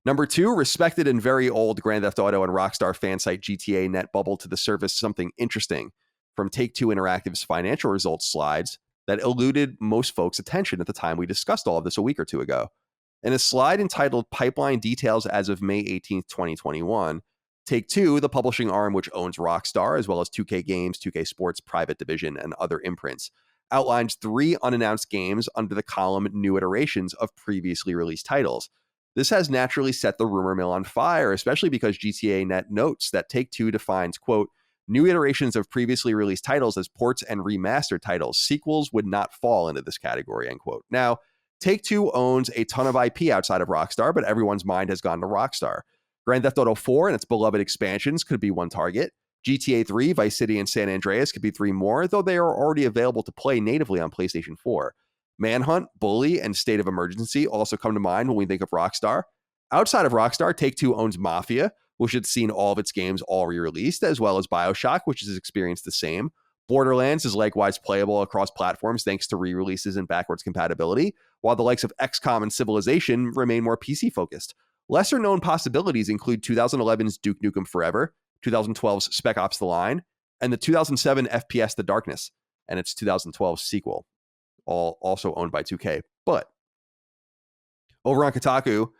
Number 2, respected and very old Grand Theft Auto and Rockstar fan site GTA Net bubbled to the surface something interesting from Take-Two Interactive's financial results slides that eluded most folks' attention at the time we discussed all of this a week or two ago. In a slide entitled Pipeline Details as of May 18th, 2021, Take-Two, the publishing arm which owns Rockstar, as well as 2K Games, 2K Sports Private Division, and other imprints, outlines 3 unannounced games under the column New Iterations of previously released titles. This has naturally set the rumor mill on fire, especially because GTA Net notes that Take-Two defines, quote, new iterations of previously released titles as ports and remastered titles. Sequels would not fall into this category, end quote. Now, Take-Two owns a ton of IP outside of Rockstar, but everyone's mind has gone to Rockstar. Grand Theft Auto 4 and its beloved expansions could be one target. GTA 3, Vice City, and San Andreas could be 3 more, though they are already available to play natively on PlayStation 4. Manhunt, Bully, and State of Emergency also come to mind when we think of Rockstar. Outside of Rockstar, Take-Two owns Mafia, which has seen all of its games all re-released, as well as BioShock, which has experienced the same. Borderlands is likewise playable across platforms thanks to re-releases and backwards compatibility, while the likes of XCOM and Civilization remain more PC-focused. Lesser-known possibilities include 2011's Duke Nukem Forever, 2012's Spec Ops: The Line, and the 2007 FPS The Darkness, and its 2012 sequel, all also owned by 2K. But over on Kotaku,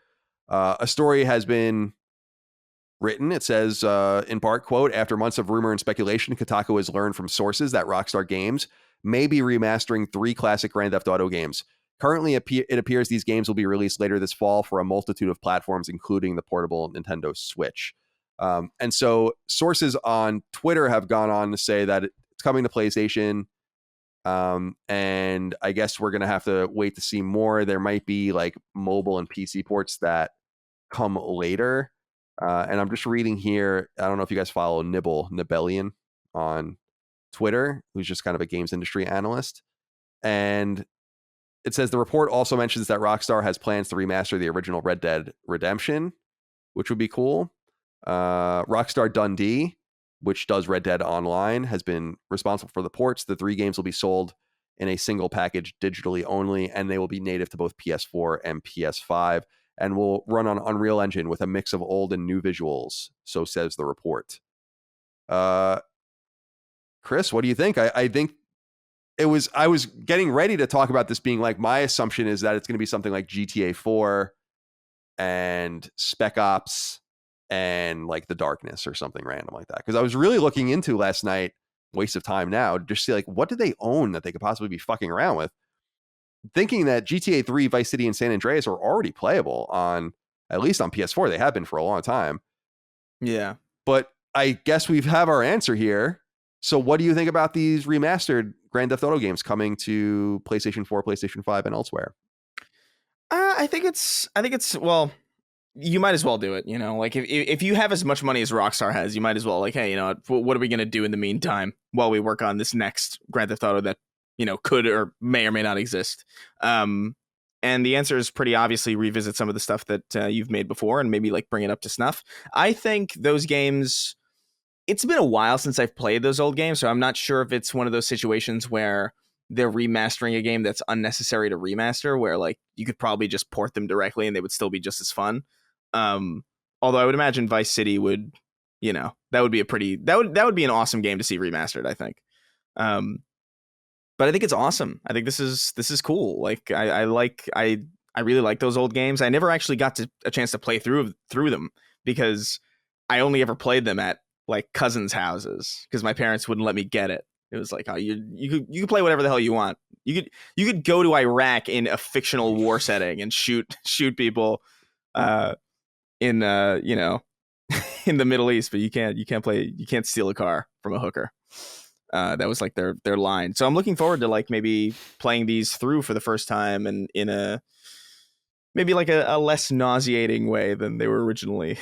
a story has been written. It says, in part, quote, after months of rumor and speculation, Kotaku has learned from sources that Rockstar Games may be remastering 3 classic Grand Theft Auto games. Currently, it appears these games will be released later this fall for a multitude of platforms, including the portable Nintendo Switch. And so sources on Twitter have gone on to say that it's coming to PlayStation. And I guess we're going to have to wait to see more. There might be like mobile and PC ports that come later. And I'm just reading here. I don't know if you guys follow Nibellion on Twitter, who's just kind of a games industry analyst. And it says the report also mentions that Rockstar has plans to remaster the original Red Dead Redemption, which would be cool. Rockstar Dundee, which does Red Dead Online, has been responsible for the ports. The 3 games will be sold in a single package digitally only, and they will be native to both PS4 and PS5, and will run on Unreal Engine with a mix of old and new visuals, so says the report. Chris, what do you think? I think I was getting ready to talk about this being like, my assumption is that it's going to be something like GTA 4 and Spec Ops and like The Darkness or something random like that. Because I was really looking into last night, waste of time now, to just see like, what do they own that they could possibly be fucking around with? Thinking that GTA 3, Vice City, and San Andreas are already playable on, at least on PS4. They have been for a long time. Yeah. But I guess we have our answer here. So what do you think about these remastered Grand Theft Auto games coming to PlayStation 4, PlayStation 5, and elsewhere? I think it's well, you might as well do it, you know, like if you have as much money as Rockstar has, you might as well, like, hey, you know, what are we going to do in the meantime while we work on this next Grand Theft Auto that, you know, could or may not exist. And the answer is pretty obviously revisit some of the stuff that you've made before and maybe like bring it up to snuff. I think those games, it's been a while since I've played those old games, so I'm not sure if it's one of those situations where they're remastering a game that's unnecessary to remaster, where like you could probably just port them directly and they would still be just as fun. Although I would imagine Vice City would, you know, that would be an awesome game to see remastered, I think. But I think it's awesome. I think this is cool. Like I really like those old games. I never actually got a chance to play through them because I only ever played them at like cousins' houses because my parents wouldn't let me get it. It was like, oh, you could play whatever the hell you want. You could go to Iraq in a fictional war setting and shoot people in you know, in the Middle East, but you can't steal a car from a hooker. That was like their line. So I'm looking forward to like maybe playing these through for the first time and in a maybe like a less nauseating way than they were originally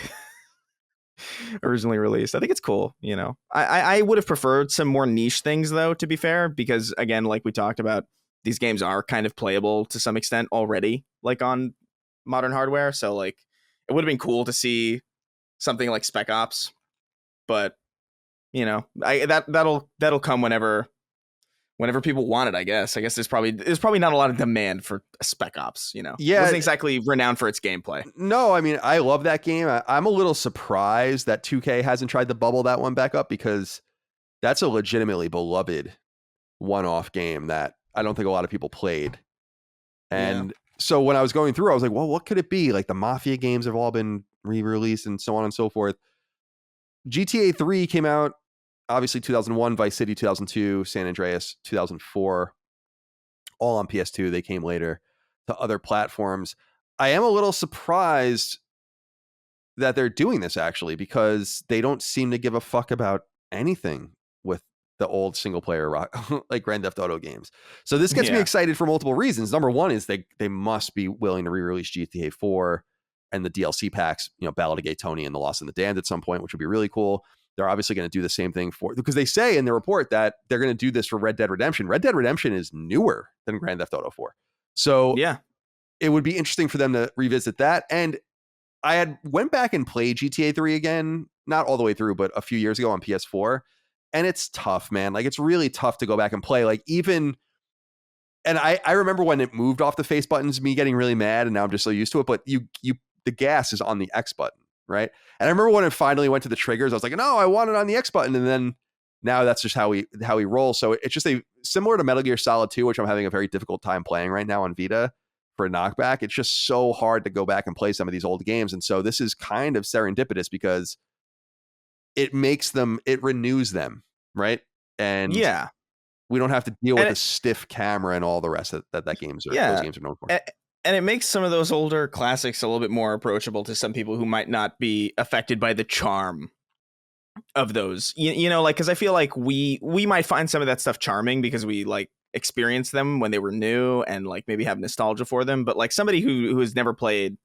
released. I think it's cool, you know. I would have preferred some more niche things though, to be fair, because again, like we talked about, these games are kind of playable to some extent already, like on modern hardware. So like it would have been cool to see something like Spec Ops, but you know, that'll come whenever whenever people want it, I guess. There's probably not a lot of demand for Spec Ops, you know. It Yeah. wasn't exactly renowned for its gameplay. No, I mean, I love that game. I'm a little surprised that 2K hasn't tried to bubble that one back up, because that's a legitimately beloved one-off game that I don't think a lot of people played. And so when I was going through, I was like, well, what could it be? Like, the Mafia games have all been re-released and so on and so forth. GTA 3 came out, obviously 2001, Vice City 2002, San Andreas 2004, all on PS2. They came later to other platforms. I am a little surprised that they're doing this, actually, because they don't seem to give a fuck about anything with the old single player like Grand Theft Auto games. So this gets me excited for multiple reasons. Number one is they must be willing to re-release GTA 4 and the DLC packs, you know, Ballad of Gay Tony and The Lost and the Damned at some point, which would be really cool. They're obviously going to do the same thing because they say in the report that they're going to do this for Red Dead Redemption. Red Dead Redemption is newer than Grand Theft Auto 4. So it would be interesting for them to revisit that. And I had went back and played GTA 3 again, not all the way through, but a few years ago on PS4. And it's tough, man. Like, it's really tough to go back and play. Like, even, and I remember when it moved off the face buttons, me getting really mad, and now I'm just so used to it. But the gas is on the X button, right? And I remember when it finally went to the triggers, I was like, no, I want it on the X button. And then now that's just how we roll. So it's just similar to Metal Gear Solid 2, which I'm having a very difficult time playing right now on Vita for a knockback. It's just so hard to go back and play some of these old games. And so this is kind of serendipitous because it renews them, right? And we don't have to deal with a stiff camera and all the rest that those games are known for. And it makes some of those older classics a little bit more approachable to some people who might not be affected by the charm of those. You know, like, because I feel like we might find some of that stuff charming because we like experienced them when they were new and like maybe have nostalgia for them. But like somebody who has never played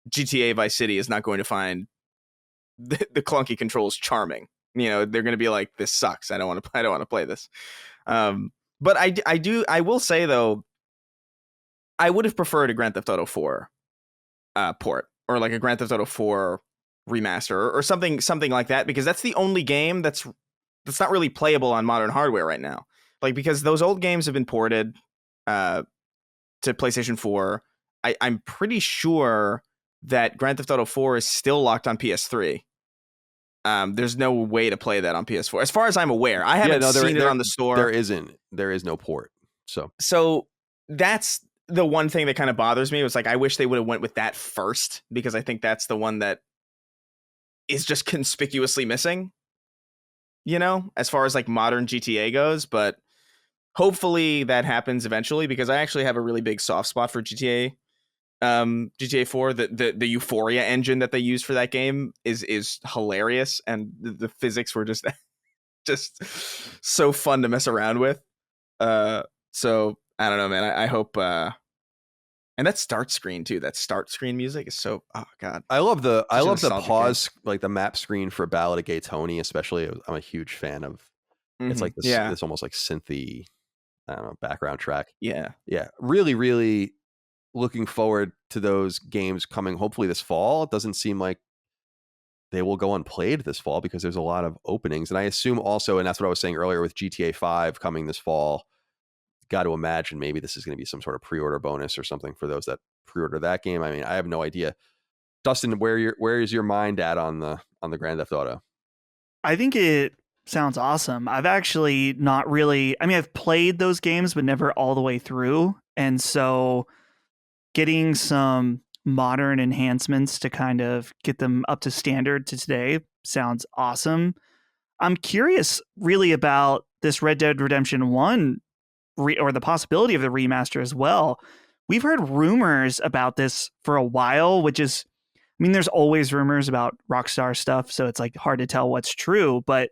GTA Vice City is not going to find the clunky controls charming. You know, they're going to be like, this sucks. I don't want to play this. But I will say though, I would have preferred a Grand Theft Auto 4 port, or like a Grand Theft Auto 4 remaster or something like that, because that's the only game that's not really playable on modern hardware right now. Like, because those old games have been ported to PlayStation 4. I'm pretty sure that Grand Theft Auto 4 is still locked on PS3. There's no way to play that on PS4, as far as I'm aware. I haven't seen it on the store. There is no port. So that's the one thing that kind of bothers me. It was like, I wish they would have went with that first, because I think that's the one that is just conspicuously missing, you know, as far as like modern GTA goes. But hopefully that happens eventually, because I actually have a really big soft spot for GTA 4. The Euphoria engine that they used for that game is hilarious, and the physics were just so fun to mess around with. So I don't know, man. I hope and that start screen too. That start screen music is so, oh god. I love the pause game. Like the map screen for Ballad of Gay Tony, especially. I'm a huge fan of. It's like this. It's almost like synthy, I don't know, background track. Yeah. Really, really looking forward to those games coming hopefully this fall. It doesn't seem like they will go unplayed this fall because there's a lot of openings. And I assume also, and that's what I was saying earlier with GTA 5 coming this fall, got to imagine maybe this is going to be some sort of pre-order bonus or something for those that pre-order that game. I mean, I have no idea. Dustin, where is your mind at on the Grand Theft Auto? I think it sounds awesome. I've actually not really, I mean, I've played those games, but never all the way through. And so getting some modern enhancements to kind of get them up to standard to today sounds awesome. I'm curious really about this Red Dead Redemption 1 or the possibility of the remaster as well. We've heard rumors about this for a while, which is, I mean, there's always rumors about Rockstar stuff, so it's like hard to tell what's true, but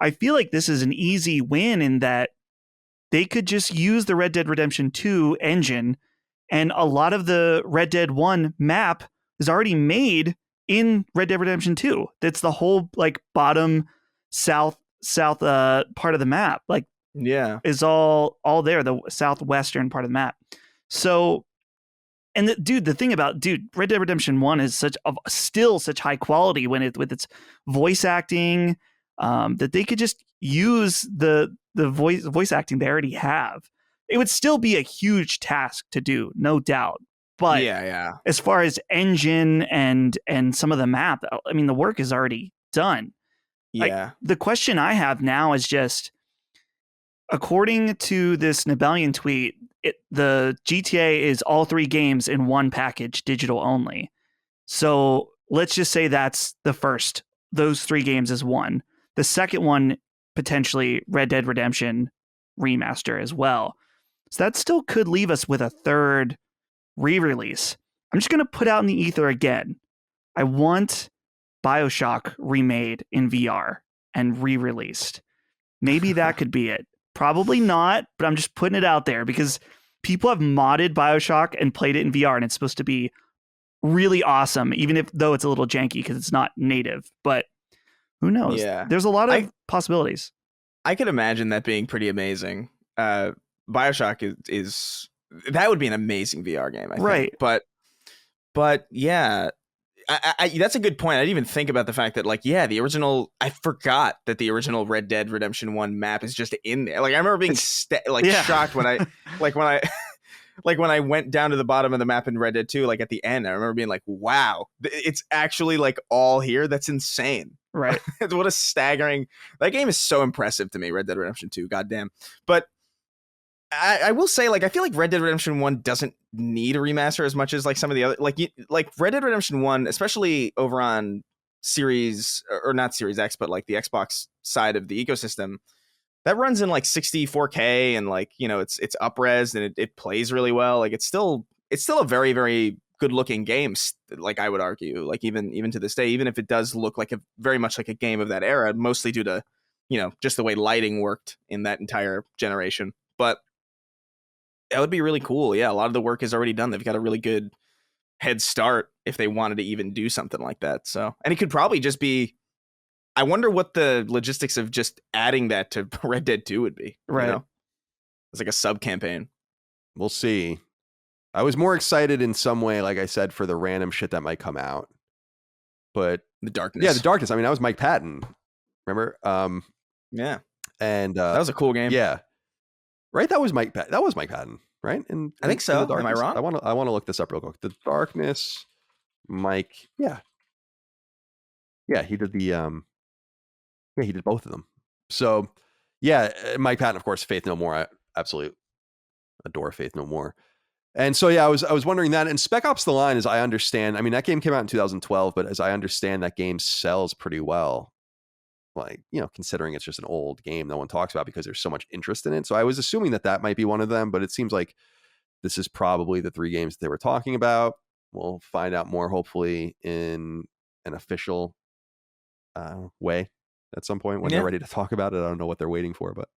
I feel like this is an easy win in that they could just use the Red Dead Redemption 2 engine, and a lot of the Red Dead 1 map is already made in Red Dead Redemption 2. That's the whole like bottom south part of the map. Like, is all there, the southwestern part of the map. So, and the thing about Red Dead Redemption 1 is still such high quality with its voice acting. that they could just use the voice acting they already have. It would still be a huge task to do, no doubt. But yeah. as far as engine and some of the map, I mean, the work is already done. Yeah. The question I have now is just, according to this Nibelian tweet, the GTA is all 3 games in one package, digital only. So let's just say that's the first. Those 3 games is one. The second one, potentially Red Dead Redemption Remaster as well. So that still could leave us with a third re-release. I'm just going to put out in the ether again. I want BioShock remade in VR and re-released. Maybe that could be it. Probably not, but I'm just putting it out there because people have modded BioShock and played it in VR, and it's supposed to be really awesome, even though it's a little janky because it's not native. But who knows? Yeah. There's a lot of possibilities. I could imagine that being pretty amazing. BioShock is that would be an amazing VR game, I think. Right. But yeah, I that's a good point. I didn't even think about the fact that, like, yeah, the original. I forgot that the original Red Dead Redemption 1 map is just in there. Like, I remember being shocked when I when I went down to the bottom of the map in Red Dead 2, like at the end. I remember being like, wow, it's actually like all here. That's insane. Right. What a staggering. That game is so impressive to me, Red Dead Redemption 2. Goddamn. But I will say, like, I feel like Red Dead Redemption 1 doesn't need a remaster as much as like some of the other, like Red Dead Redemption 1, especially over on Series, or not Series X, but like the Xbox side of the ecosystem, that runs in like 64K, and like, you know, it's up-res, and it plays really well. Like, it's still a very, very good looking game, like, I would argue, like, even to this day, even if it does look like a very much like a game of that era, mostly due to, you know, just the way lighting worked in that entire generation. But that would be really cool. Yeah, a lot of the work is already done. They've got a really good head start if they wanted to even do something like that. So, and it could probably just be, I wonder what the logistics of just adding that to Red Dead 2 would be. Right. You know? It's like a sub campaign. We'll see. I was more excited in some way, like I said, for the random shit that might come out. But the darkness. Yeah, the darkness. I mean, that was Mike Patton. Remember? Yeah. And that was a cool game. Yeah. Right? That was Mike Patton, right? And I think so. Am I wrong? I want to look this up real quick. The Darkness, Mike. Yeah. Yeah, he did he did both of them. So, yeah, Mike Patton, of course, Faith No More. I absolutely adore Faith No More. And so, yeah, I was wondering that. And Spec Ops: The Line, as I understand, I mean, that game came out in 2012, but as I understand, that game sells pretty well. Like, you know, considering it's just an old game no one talks about because there's so much interest in it. So I was assuming that might be one of them, but it seems like this is probably the 3 games they were talking about. We'll find out more, hopefully, in an official way at some point when they're ready to talk about it. I don't know what they're waiting for, but